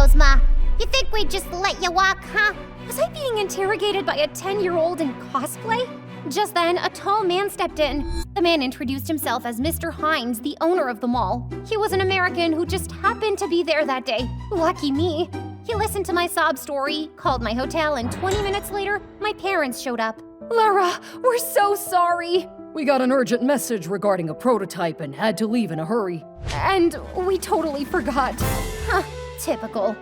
clothes, Ma. You think we'd just let you walk, huh? Was I being interrogated by a 10-year-old in cosplay? Just then, a tall man stepped in. The man introduced himself as Mr. Hines, the owner of the mall. He was an American who just happened to be there that day. Lucky me. He listened to my sob story, called my hotel, and 20 minutes later, my parents showed up. Lara, we're so sorry. We got an urgent message regarding a prototype and had to leave in a hurry. And we totally forgot. Huh, typical.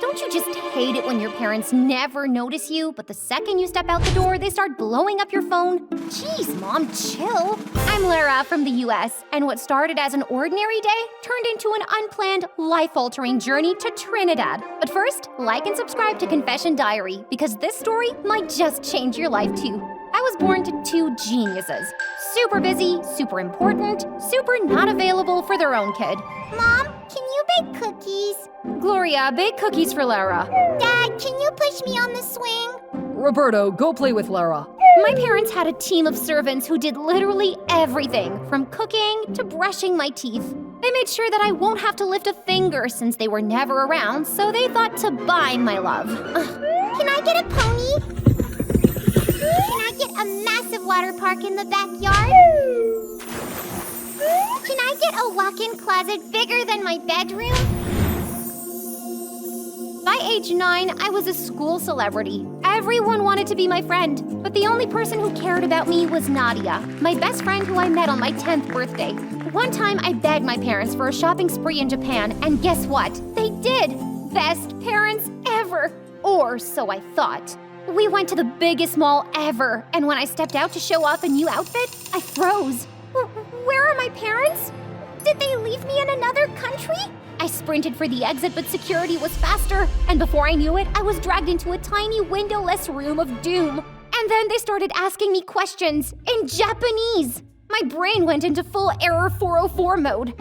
Don't you just hate it when your parents never notice you, but the second you step out the door, they start blowing up your phone? Jeez, Mom, chill. I'm Lara from the US, and what started as an ordinary day turned into an unplanned, life-altering journey to Trinidad. But first, like and subscribe to Confession Diary, because this story might just change your life too. I was born to two geniuses. Super busy, super important, super not available for their own kid. Mom, can you bake cookies? Gloria, bake cookies for Lara. Dad, can you push me on the swing? Roberto, go play with Lara. My parents had a team of servants who did literally everything, from cooking to brushing my teeth. They made sure that I won't have to lift a finger since they were never around, so they thought to buy my love. Can I get a pony? Can I get a massive water park in the backyard? Can I get a walk-in closet bigger than my bedroom? By age 9, I was a school celebrity. Everyone wanted to be my friend, but the only person who cared about me was Nadia, my best friend who I met on my 10th birthday. One time, I begged my parents for a shopping spree in Japan, and guess what? They did! Best parents ever! Or so I thought. We went to the biggest mall ever, and when I stepped out to show off a new outfit, I froze. Where are my parents? Did they leave me in another country? I sprinted for the exit, but security was faster, and before I knew it, I was dragged into a tiny windowless room of doom. And then they started asking me questions in Japanese. My brain went into full Error 404 mode.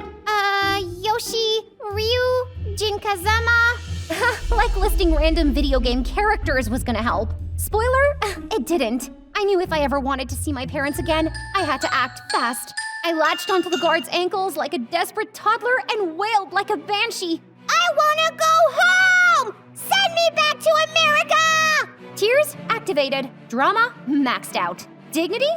Yoshi, Ryu, Jinkazama. Like listing random video game characters was gonna help. Spoiler? It didn't. I knew if I ever wanted to see my parents again, I had to act fast. I latched onto the guard's ankles like a desperate toddler and wailed like a banshee. I wanna go home! Send me back to America! Tears activated. Drama maxed out. Dignity?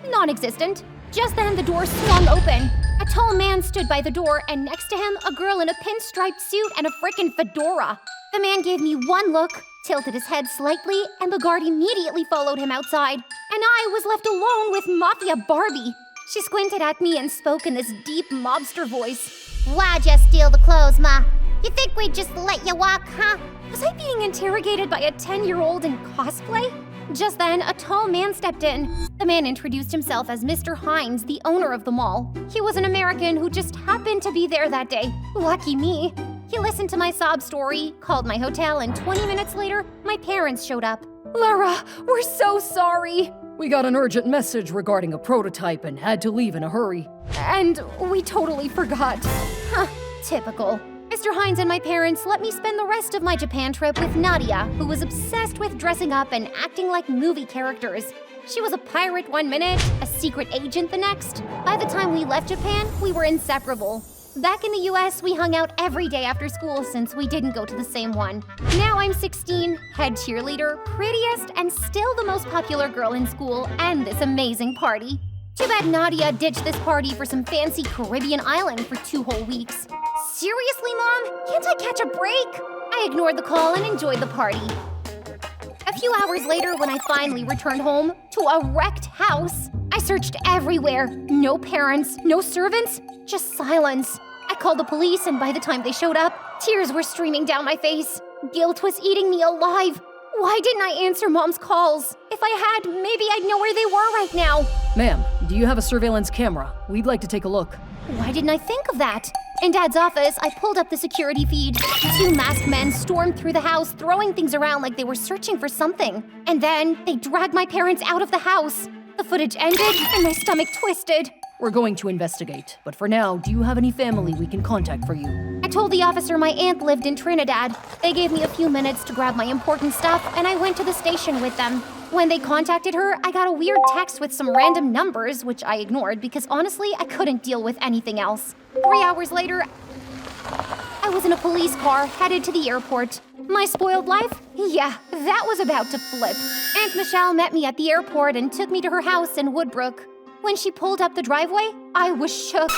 Non-existent. Just then the door swung open. A tall man stood by the door, and next to him, a girl in a pinstriped suit and a frickin' fedora. The man gave me one look, tilted his head slightly, and the guard immediately followed him outside. And I was left alone with Mafia Barbie. She squinted at me and spoke in this deep mobster voice. Why'd you steal the clothes, Ma? You think we'd just let you walk, huh? Was I being interrogated by a 10-year-old in cosplay? Just then, a tall man stepped in. The man introduced himself as Mr. Hines, the owner of the mall. He was an American who just happened to be there that day. Lucky me. He listened to my sob story, called my hotel, and 20 minutes later, my parents showed up. Lara, we're so sorry. We got an urgent message regarding a prototype and had to leave in a hurry. And we totally forgot. Huh, typical. Mr. Hines and my parents let me spend the rest of my Japan trip with Nadia, who was obsessed with dressing up and acting like movie characters. She was a pirate one minute, a secret agent the next. By the time we left Japan, we were inseparable. Back in the US, we hung out every day after school since we didn't go to the same one. Now I'm 16, head cheerleader, prettiest, and still the most popular girl in school, and this amazing party. Too bad Nadia ditched this party for some fancy Caribbean island for 2 whole weeks. Seriously, Mom? Can't I catch a break? I ignored the call and enjoyed the party. A few hours later, when I finally returned home to a wrecked house, I searched everywhere. No parents, no servants, just silence. I called the police, and by the time they showed up, tears were streaming down my face. Guilt was eating me alive. Why didn't I answer Mom's calls? If I had, maybe I'd know where they were right now. Ma'am, Do you have a surveillance camera? We'd like to take a look. Why didn't I think of that? In Dad's office, I pulled up the security feed. 2 masked men stormed through the house, throwing things around like they were searching for something. And then they dragged my parents out of the house. The footage ended, and my stomach twisted. We're going to investigate, but for now, do you have any family we can contact for you? I told the officer my aunt lived in Trinidad. They gave me a few minutes to grab my important stuff, and I went to the station with them. When they contacted her, I got a weird text with some random numbers, which I ignored because honestly, I couldn't deal with anything else. 3 hours later, I was in a police car headed to the airport. My spoiled life? Yeah, that was about to flip. Aunt Michelle met me at the airport and took me to her house in Woodbrook. When she pulled up the driveway, I was shook.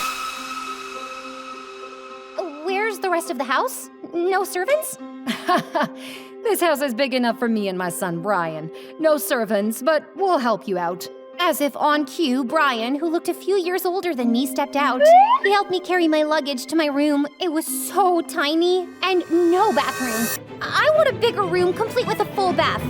Where's the rest of the house? No servants? This house is big enough for me and my son Brian. No servants, but we'll help you out. As if on cue, Brian, who looked a few years older than me, stepped out. He helped me carry my luggage to my room. It was so tiny and no bathroom. I want a bigger room complete with a full bath.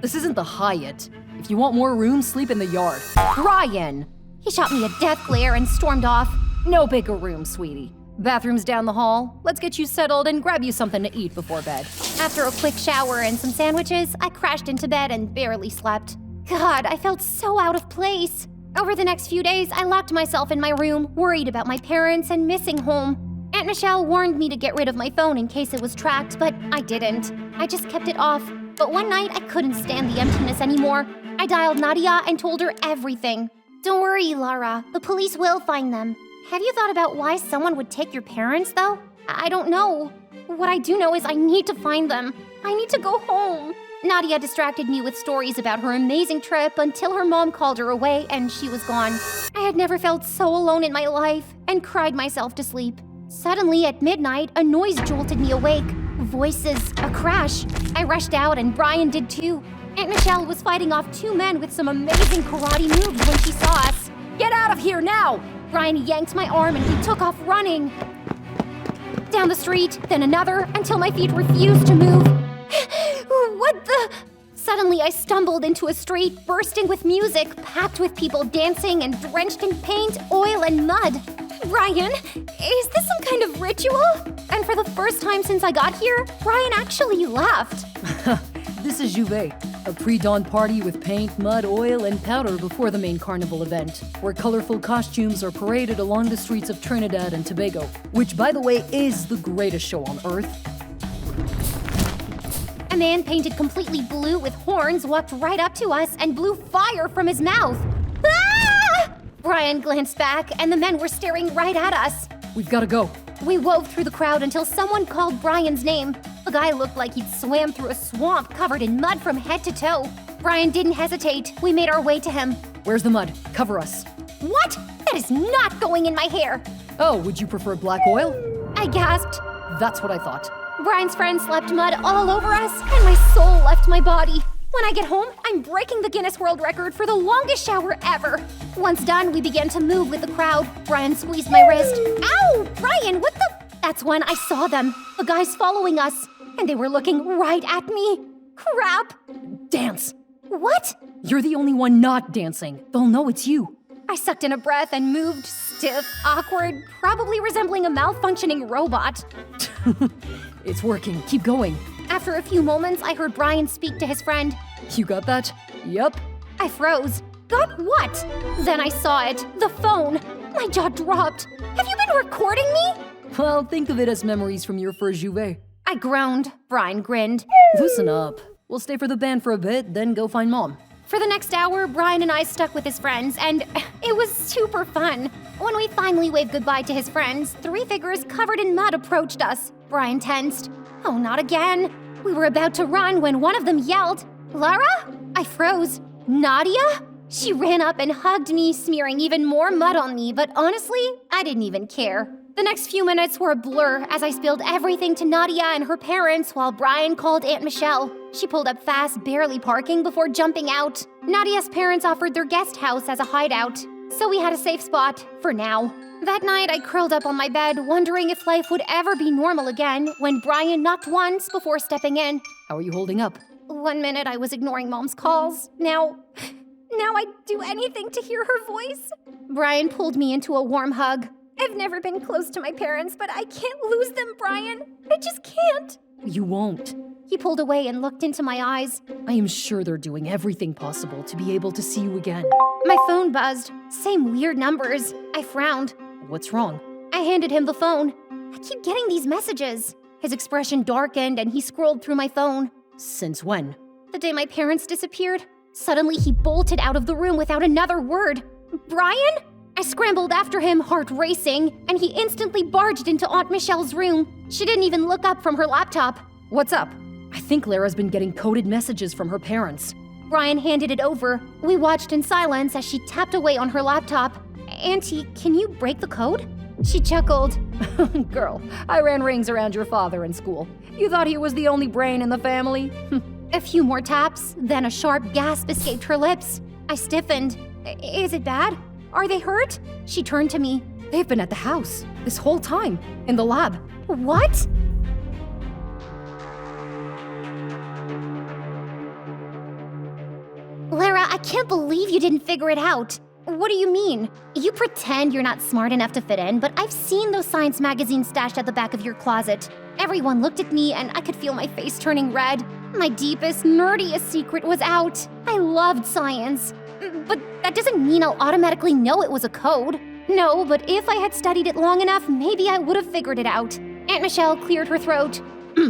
This isn't the Hyatt. If you want more room, sleep in the yard. Brian! He shot me a death glare and stormed off. No bigger room, sweetie. Bathroom's down the hall. Let's get you settled and grab you something to eat before bed. After a quick shower and some sandwiches, I crashed into bed and barely slept. God, I felt so out of place. Over the next few days, I locked myself in my room, worried about my parents and missing home. Aunt Michelle warned me to get rid of my phone in case it was tracked, but I didn't. I just kept it off. But one night, I couldn't stand the emptiness anymore. I dialed Nadia and told her everything. Don't worry, Lara. The police will find them. Have you thought about why someone would take your parents, though? I don't know. What I do know is I need to find them. I need to go home. Nadia distracted me with stories about her amazing trip until her mom called her away and she was gone. I had never felt so alone in my life and cried myself to sleep. Suddenly, at midnight, a noise jolted me awake. Voices, a crash. I rushed out and Brian did too. Aunt Michelle was fighting off 2 men with some amazing karate moves when she saw us. Get out of here now! Brian yanked my arm and we took off running. Down the street, then another, until my feet refused to move. What the? Suddenly, I stumbled into a street bursting with music, packed with people dancing and drenched in paint, oil, and mud. Brian, is this some kind of ritual? And for the first time since I got here, Brian actually laughed. This is Juve, a pre-dawn party with paint, mud, oil, and powder before the main carnival event, where colorful costumes are paraded along the streets of Trinidad and Tobago, which, by the way, is the greatest show on Earth. A man painted completely blue with horns walked right up to us and blew fire from his mouth. Ah! Brian glanced back, and the men were staring right at us. We've got to go. We wove through the crowd until someone called Brian's name. The guy looked like he'd swam through a swamp covered in mud from head to toe. Brian didn't hesitate. We made our way to him. Where's the mud? Cover us. What? That is not going in my hair. Oh, would you prefer black oil? I gasped. That's what I thought. Brian's friends slapped mud all over us, and my soul left my body. When I get home, I'm breaking the Guinness World Record for the longest shower ever. Once done, we began to move with the crowd. Brian squeezed my wrist. Ow! Brian, what the? That's when I saw them. The guys following us. And they were looking right at me. Crap! Dance! What? You're the only one not dancing. They'll know it's you. I sucked in a breath and moved, stiff, awkward, probably resembling a malfunctioning robot. It's working. Keep going. After a few moments, I heard Brian speak to his friend. You got that? Yup. I froze. Got what? Then I saw it. The phone. My jaw dropped. Have you been recording me? Well, think of it as memories from your first Juve. I groaned. Brian grinned. Loosen up. We'll stay for the band for a bit, then go find Mom. For the next hour, Brian and I stuck with his friends, and it was super fun. When we finally waved goodbye to his friends, 3 figures covered in mud approached us. Brian tensed. Oh, not again. We were about to run when one of them yelled, "Lara?" I froze. Nadia? She ran up and hugged me, smearing even more mud on me, but honestly, I didn't even care. The next few minutes were a blur as I spilled everything to Nadia and her parents while Brian called Aunt Michelle. She pulled up fast, barely parking before jumping out. Nadia's parents offered their guest house as a hideout, so we had a safe spot, for now. That night, I curled up on my bed, wondering if life would ever be normal again, when Brian knocked once before stepping in. How are you holding up? 1 minute I was ignoring Mom's calls. Now Now I'd do anything to hear her voice. Brian pulled me into a warm hug. I've never been close to my parents, but I can't lose them, Brian. I just can't. You won't. He pulled away and looked into my eyes. I am sure they're doing everything possible to be able to see you again. My phone buzzed. Same weird numbers. I frowned. What's wrong? I handed him the phone. I keep getting these messages. His expression darkened and he scrolled through my phone. Since when? The day my parents disappeared. Suddenly he bolted out of the room without another word. Brian? I scrambled after him, heart racing, and he instantly barged into Aunt Michelle's room. She didn't even look up from her laptop. What's up? I think Lara's been getting coded messages from her parents. Brian handed it over. We watched in silence as she tapped away on her laptop. Auntie, can you break the code? She chuckled. Girl, I ran rings around your father in school. You thought he was the only brain in the family? A few more taps, then a sharp gasp escaped her lips. I stiffened. Is it bad? Are they hurt? She turned to me. They've been at the house this whole time, in the lab. What? Lara, I can't believe you didn't figure it out. What do you mean? You pretend you're not smart enough to fit in, but I've seen those science magazines stashed at the back of your closet. Everyone looked at me and I could feel my face turning red. My deepest, nerdiest secret was out. I loved science. But that doesn't mean I'll automatically know it was a code. No, but if I had studied it long enough, maybe I would have figured it out. Aunt Michelle cleared her throat.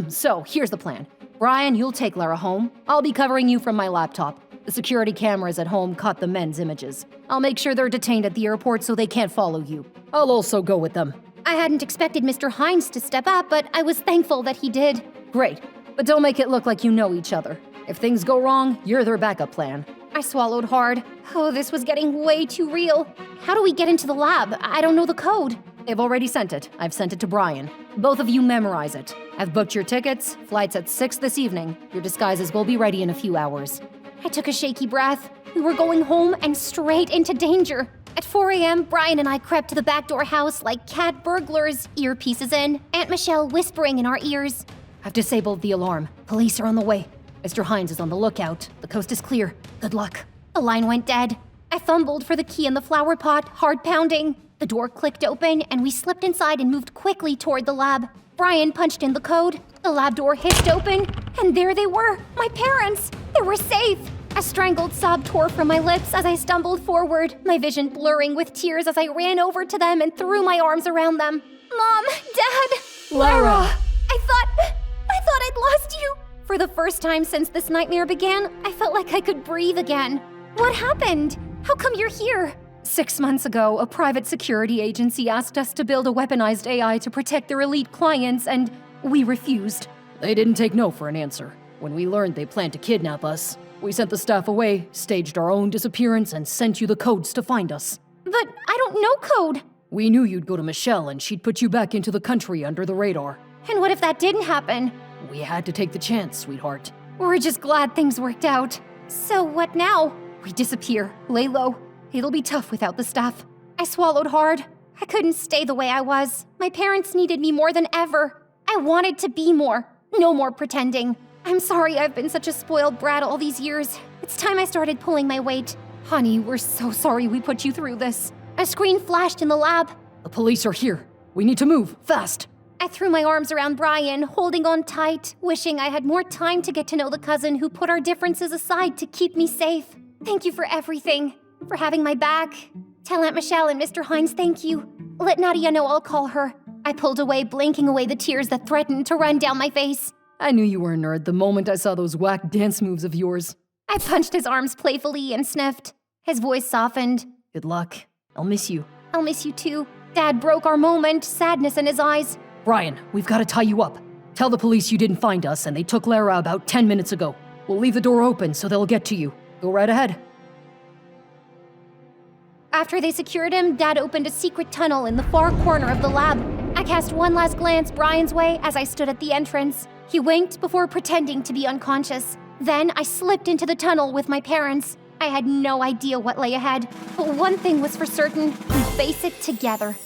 So, here's the plan. Brian, you'll take Lara home. I'll be covering you from my laptop. The security cameras at home caught the men's images. I'll make sure they're detained at the airport so they can't follow you. I'll also go with them. I hadn't expected Mr. Hines to step up, but I was thankful that he did. Great, but don't make it look like you know each other. If things go wrong, you're their backup plan. I swallowed hard. Oh, this was getting way too real. How do we get into the lab? I don't know the code. They've already sent it. I've sent it to Brian. Both of you memorize it. I've booked your tickets, flights at 6 this evening. Your disguises will be ready in a few hours. I took a shaky breath. We were going home and straight into danger. At 4 a.m., Brian and I crept to the backdoor house like cat burglars, earpieces in, Aunt Michelle whispering in our ears. I've disabled the alarm. Police are on the way. Mr. Hines is on the lookout. The coast is clear. Good luck. The line went dead. I fumbled for the key in the flower pot, heart pounding. The door clicked open, and we slipped inside and moved quickly toward the lab. Brian punched in the code. The lab door hissed open, and there they were, my parents. They were safe. A strangled sob tore from my lips as I stumbled forward, my vision blurring with tears as I ran over to them and threw my arms around them. Mom, Dad, Lara! I thought I'd lost you. For the first time since this nightmare began, I felt like I could breathe again. What happened? How come you're here? 6 months ago, a private security agency asked us to build a weaponized AI to protect their elite clients, and we refused. They didn't take no for an answer. When we learned they planned to kidnap us, we sent the staff away, staged our own disappearance, and sent you the codes to find us. But I don't know code. We knew you'd go to Michelle and she'd put you back into the country under the radar. And what if that didn't happen? We had to take the chance, sweetheart. We're just glad things worked out. So what now? We disappear, lay low. It'll be tough without the staff. I swallowed hard. I couldn't stay the way I was. My parents needed me more than ever. I wanted to be more. No more pretending. I'm sorry I've been such a spoiled brat all these years. It's time I started pulling my weight. Honey, we're so sorry we put you through this. A screen flashed in the lab. The police are here. We need to move, fast. I threw my arms around Brian, holding on tight, wishing I had more time to get to know the cousin who put our differences aside to keep me safe. Thank you for everything, for having my back. Tell Aunt Michelle and Mr. Hines thank you. Let Nadia know I'll call her. I pulled away, blinking away the tears that threatened to run down my face. I knew you were a nerd the moment I saw those whack dance moves of yours. I punched his arms playfully and sniffed. His voice softened. Good luck. I'll miss you. I'll miss you too. Dad broke our moment, sadness in his eyes. Brian, we've got to tie you up. Tell the police you didn't find us and they took Lara about 10 minutes ago. We'll leave the door open so they'll get to you. Go right ahead. After they secured him, Dad opened a secret tunnel in the far corner of the lab. I cast one last glance Brian's way as I stood at the entrance. He winked before pretending to be unconscious. Then I slipped into the tunnel with my parents. I had no idea what lay ahead, but one thing was for certain, we'd face it together.